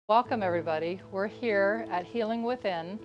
Welcome, everybody. We're here at Healing Within,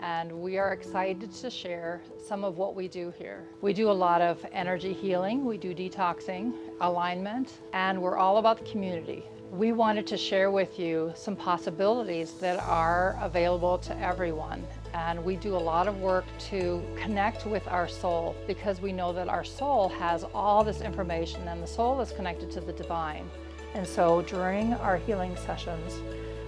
and we are excited to share some of what we do here. We do a lot of energy healing, we do detoxing, alignment, and we're all about the community. We wanted to share with you some possibilities that are available to everyone. And we do a lot of work to connect with our soul because we know that our soul has all this information and the soul is connected to the divine. And so during our healing sessions,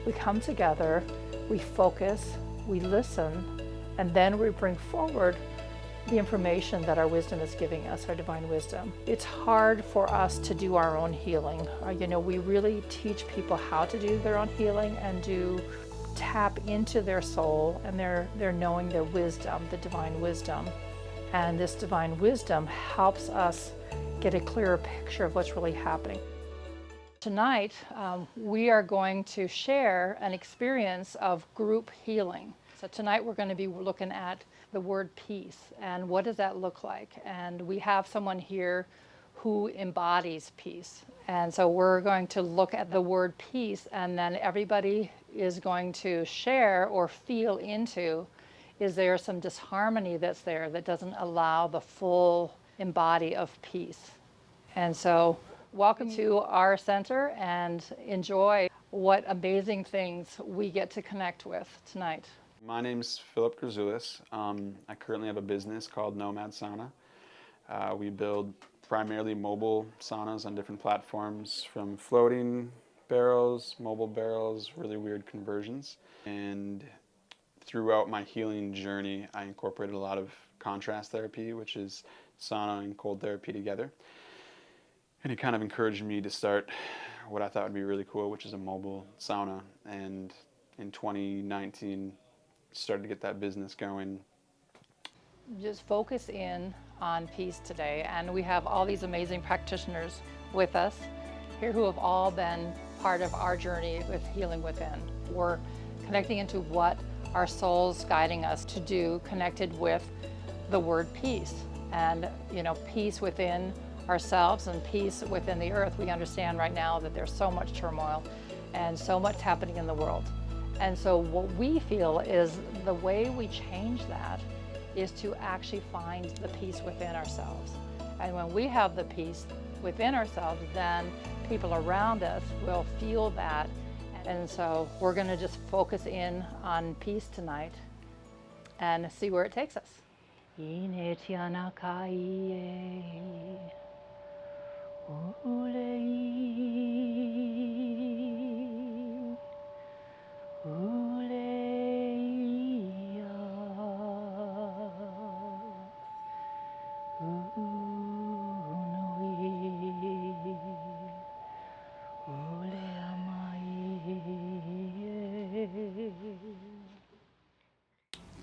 we come together, we focus, we listen, and then we bring forward the information that our wisdom is giving us, our divine wisdom. It's hard for us to do our own healing. We really teach people how to do their own healing and to tap into their soul and their knowing, their wisdom, the divine wisdom. And this divine wisdom helps us get a clearer picture of what's really happening. Tonight, we are going to share an experience of group healing. So tonight we're going to be looking at the word peace and what does that look like. And we have someone here who embodies peace. And so we're going to look at the word peace, and then everybody is going to share or feel into, is there some disharmony that's there that doesn't allow the full embody of peace. And so welcome to our center and enjoy what amazing things we get to connect with tonight. My name's Philip Krasulis. I currently have a business called Nomad Sauna. We build primarily mobile saunas on different platforms, from floating barrels, mobile barrels, really weird conversions. And throughout my healing journey, I incorporated a lot of contrast therapy, which is sauna and cold therapy together. And it kind of encouraged me to start what I thought would be really cool, which is a mobile sauna. And in 2019, started to get that business going. Just focus in on peace today. And we have all these amazing practitioners with us here who have all been part of our journey with Healing Within. We're connecting into what our soul's guiding us to do, connected with the word peace. And, peace within ourselves and peace within the earth. We understand right now that there's so much turmoil and so much happening in the world. And so what we feel is the way we change that is to actually find the peace within ourselves. And when we have the peace within ourselves, then people around us will feel that. And so we're going to just focus in on peace tonight and see where it takes us.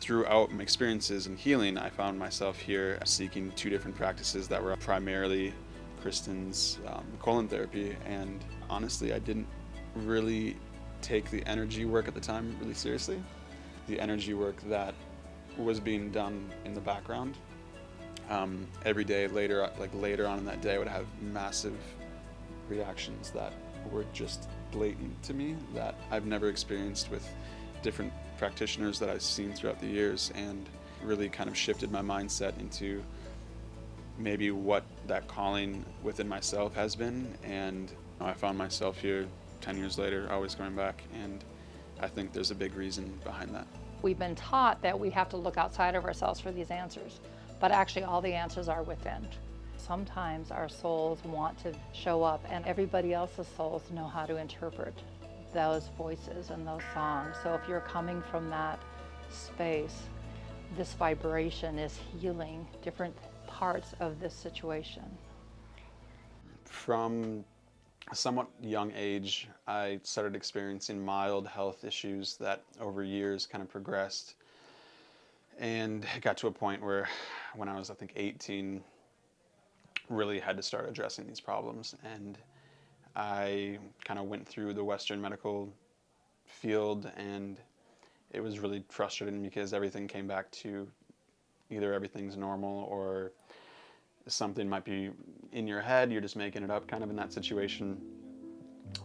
Throughout my experiences in healing, I found myself here seeking two different practices that were primarily Kristen's colon therapy. And honestly, I didn't really take the energy work at the time really seriously. The energy work that was being done in the background. Every day later on in that day, I would have massive reactions that were just blatant to me that I've never experienced with different practitioners that I've seen throughout the years, and really kind of shifted my mindset into maybe what that calling within myself has been. And I found myself here 10 years later, always going back, and I think there's a big reason behind that. We've been taught that we have to look outside of ourselves for these answers, but actually all the answers are within. Sometimes our souls want to show up, and everybody else's souls know how to interpret those voices and those songs. So if you're coming from that space, this vibration is healing different parts of this situation. From a somewhat young age, I started experiencing mild health issues that over years kind of progressed. And it got to a point where when I was, I think, 18, really had to start addressing these problems. And I kind of went through the Western medical field, and it was really frustrating because everything came back to either everything's normal or something might be in your head, you're just making it up kind of in that situation.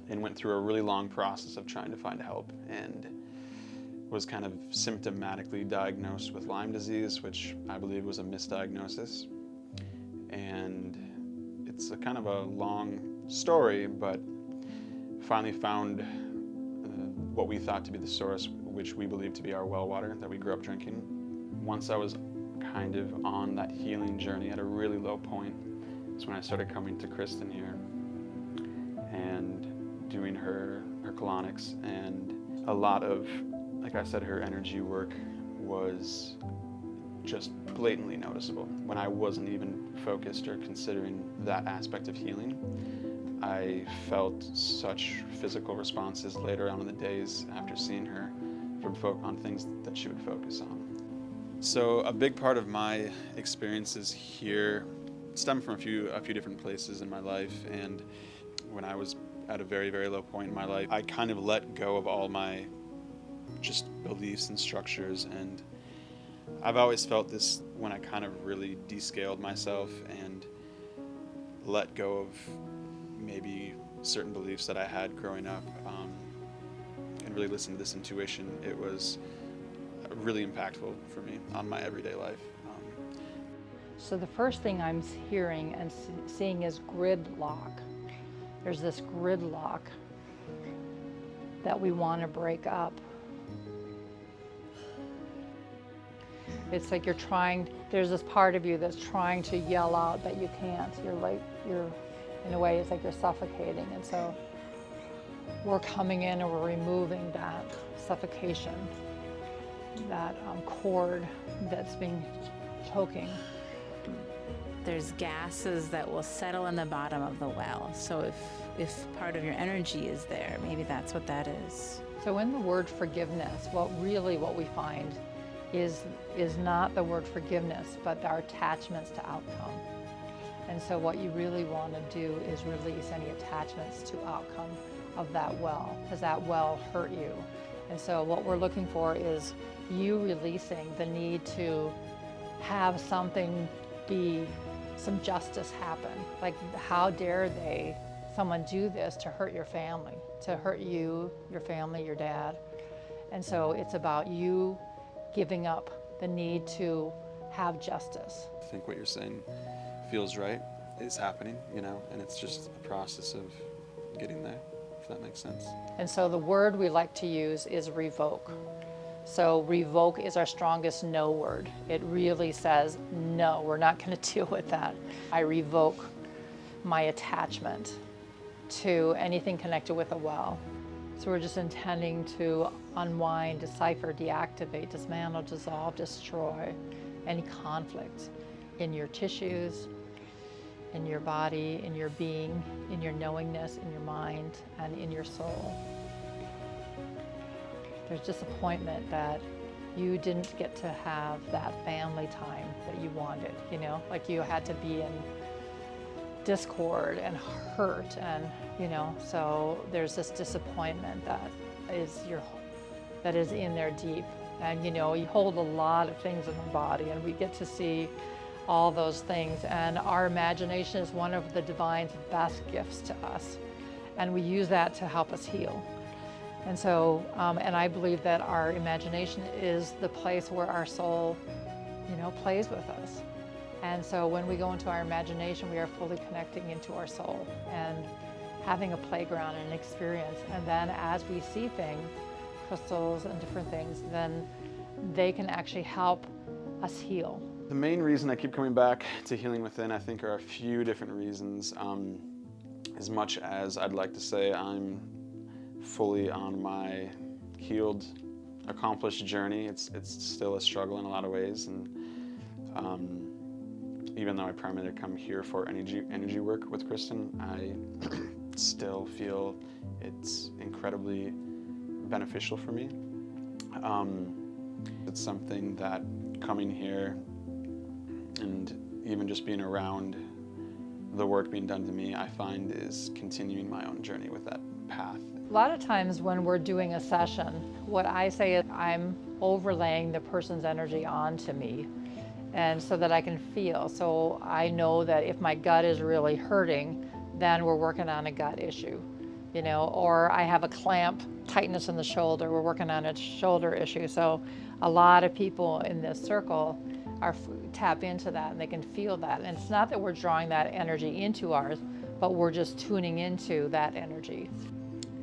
and went through a really long process of trying to find help, and was kind of symptomatically diagnosed with Lyme disease, which I believe was a misdiagnosis. And it's a kind of a long story, but finally found what we thought to be the source, which we believe to be our well water that we grew up drinking. Once I was kind of on that healing journey at a really low point, is when I started coming to Kristen here and doing her colonics, and a lot of, like I said, her energy work was just blatantly noticeable. When I wasn't even focused or considering that aspect of healing, I felt such physical responses later on in the days after seeing her on things that she would focus on. So a big part of my experiences here stem from a few different places in my life, and when I was at a very, very low point in my life, I kind of let go of all my just beliefs and structures, and I've always felt this when I kind of really descaled myself and let go of maybe certain beliefs that I had growing up, and really listened to this intuition. It was really impactful for me on my everyday life. So the first thing I'm hearing and seeing is gridlock. There's this gridlock that we want to break up. It's like there's this part of you that's trying to yell out, but you can't. You're in a way, it's like you're suffocating. And so we're coming in and we're removing that suffocation, that cord that's being choking. There's gases that will settle in the bottom of the well. So if part of your energy is there, maybe that's what that is. So in the word forgiveness, what we find is not the word forgiveness, but our attachments to outcome. And so what you really want to do is release any attachments to outcome of that well, because that well hurt you. And so what we're looking for is you releasing the need to have some justice happen. Like, how dare someone do this to hurt your family, to hurt you, your family, your dad. And so it's about you giving up the need to have justice. I think what you're saying feels right. It's happening, and it's just a process of getting there, if that makes sense. And so the word we like to use is revoke. So revoke is our strongest no word. It really says, no, we're not going to deal with that. I revoke my attachment to anything connected with a well. So we're just intending to unwind, decipher, deactivate, dismantle, dissolve, destroy any conflict in your tissues, in your body, in your being, in your knowingness, in your mind, and in your soul. There's disappointment that you didn't get to have that family time that you wanted, like you had to be in discord and hurt, and so there's this disappointment that is in there deep. And you hold a lot of things in the body, and we get to see all those things, and our imagination is one of the divine's best gifts to us, and we use that to help us heal. And so, and I believe that our imagination is the place where our soul, plays with us. And so when we go into our imagination, we are fully connecting into our soul and having a playground and an experience. And then as we see things, crystals and different things, then they can actually help us heal. The main reason I keep coming back to Healing Within, I think, are a few different reasons. As much as I'd like to say I'm fully on my healed, accomplished journey, it's still a struggle in a lot of ways. And even though I primarily come here for energy work with Kristen, I still feel it's incredibly beneficial for me. It's something that coming here and even just being around the work being done to me, I find is continuing my own journey with that path. A lot of times when we're doing a session, what I say is I'm overlaying the person's energy onto me, and so that I can feel. So I know that if my gut is really hurting, then we're working on a gut issue. or I have a clamp, tightness in the shoulder. We're working on a shoulder issue. So a lot of people in this circle tap into that and they can feel that. And it's not that we're drawing that energy into ours, but we're just tuning into that energy.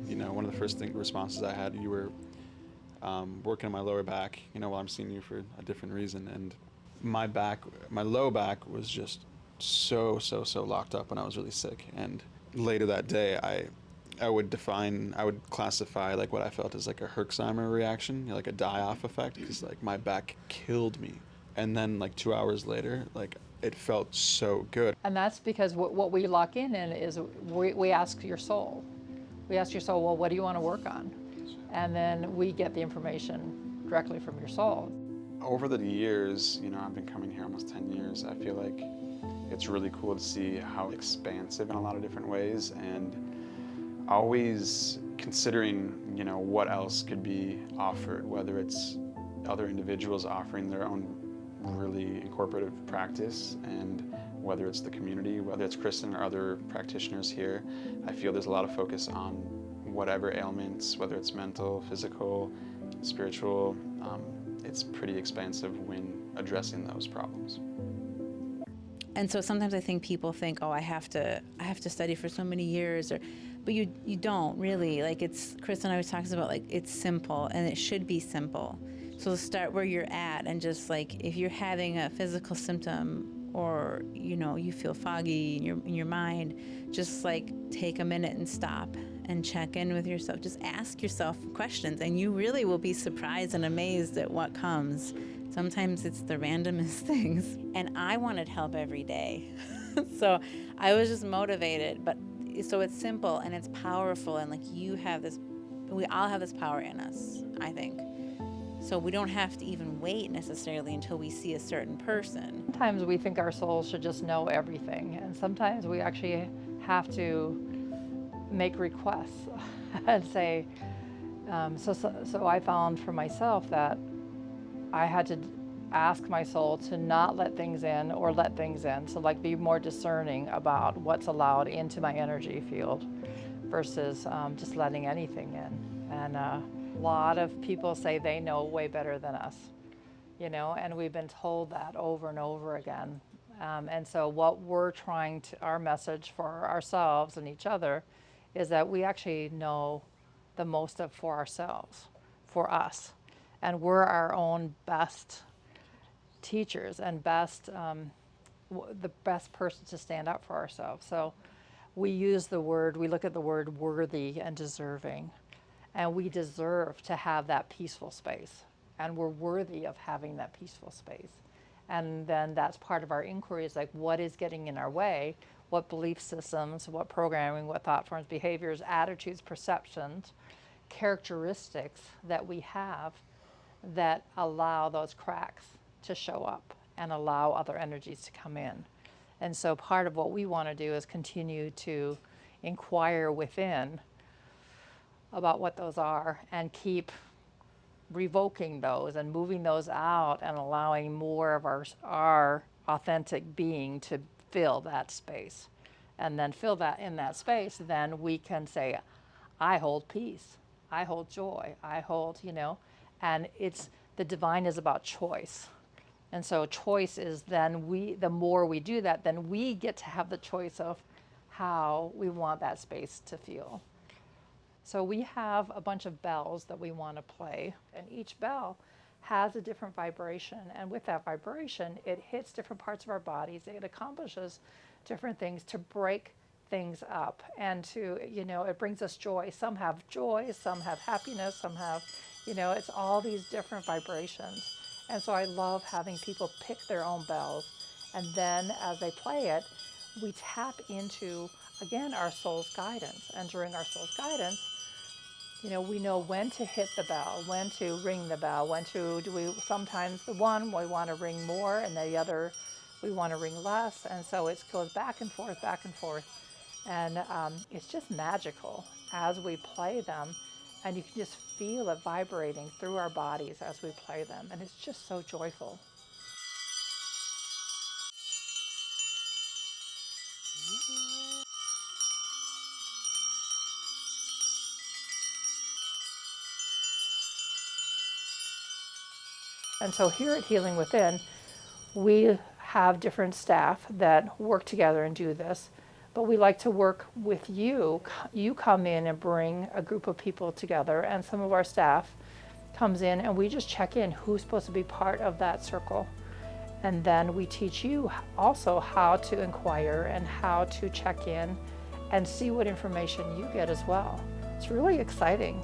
One of the first responses I had, you were working on my lower back, while I'm seeing you for a different reason. And my low back was just so locked up when I was really sick. And later that day, I would classify like what I felt as like a Herxheimer reaction, like a die-off effect, because like my back killed me. And then like 2 hours later, like it felt so good. And that's because what we lock in is we ask your soul. We ask your soul, well, what do you want to work on? And then we get the information directly from your soul. Over the years, I've been coming here almost 10 years. I feel like it's really cool to see how expansive in a lot of different ways, and always considering, what else could be offered, whether it's other individuals offering their own really incorporative practice, and whether it's the community, whether it's Kristen or other practitioners here. I feel there's a lot of focus on whatever ailments, whether it's mental, physical, spiritual. It's pretty expansive when addressing those problems. And so sometimes I think people think, oh, I have to study for so many years, but you don't really. Like, it's, Kristen always talks about, like, it's simple, and it should be simple. So start where you're at, and just like, if you're having a physical symptom, or you feel foggy in your mind, just like take a minute and stop and check in with yourself. Just ask yourself questions, and you really will be surprised and amazed at what comes. Sometimes it's the randomest things. And I wanted help every day. So I was just motivated. But so it's simple and it's powerful, and like we all have this power in us, I think. So we don't have to even wait necessarily until we see a certain person. Sometimes we think our souls should just know everything, and sometimes we actually have to make requests and say, so I found for myself that I had to ask my soul to not let things in or let things in. So like be more discerning about what's allowed into my energy field versus just letting anything in. And a lot of people say they know way better than us, and we've been told that over and over again. And so what our message for ourselves and each other is that we actually know the most for ourselves, for us. And we're our own best teachers and the best person to stand up for ourselves. So we look at the word worthy and deserving. And we deserve to have that peaceful space. And we're worthy of having that peaceful space. And then that's part of our inquiry is like, what is getting in our way? What belief systems, what programming, what thought forms, behaviors, attitudes, perceptions, characteristics that we have that allow those cracks to show up and allow other energies to come in. And so part of what we want to do is continue to inquire within about what those are and keep revoking those and moving those out and allowing more of our authentic being to fill that space. And then fill that in that space, then we can say, I hold peace, I hold joy, I hold, and the divine is about choice. And so choice is then the more we do that, then we get to have the choice of how we want that space to feel. So we have a bunch of bells that we want to play, and each bell has a different vibration. And with that vibration, it hits different parts of our bodies. It accomplishes different things to break things up and to, it brings us joy. Some have joy, some have happiness, some have, it's all these different vibrations. And so I love having people pick their own bells. And then as they play it, we tap into, again, our soul's guidance. And during our soul's guidance, we know when to hit the bell, when to ring the bell, sometimes the one we want to ring more and the other we want to ring less. And so it goes back and forth, back and forth. And it's just magical as we play them. And you can just feel it vibrating through our bodies as we play them. And it's just so joyful. And so here at Healing Within, we have different staff that work together and do this, but we like to work with you. You come in and bring a group of people together, and some of our staff comes in and we just check in who's supposed to be part of that circle. And then we teach you also how to inquire and how to check in and see what information you get as well. It's really exciting.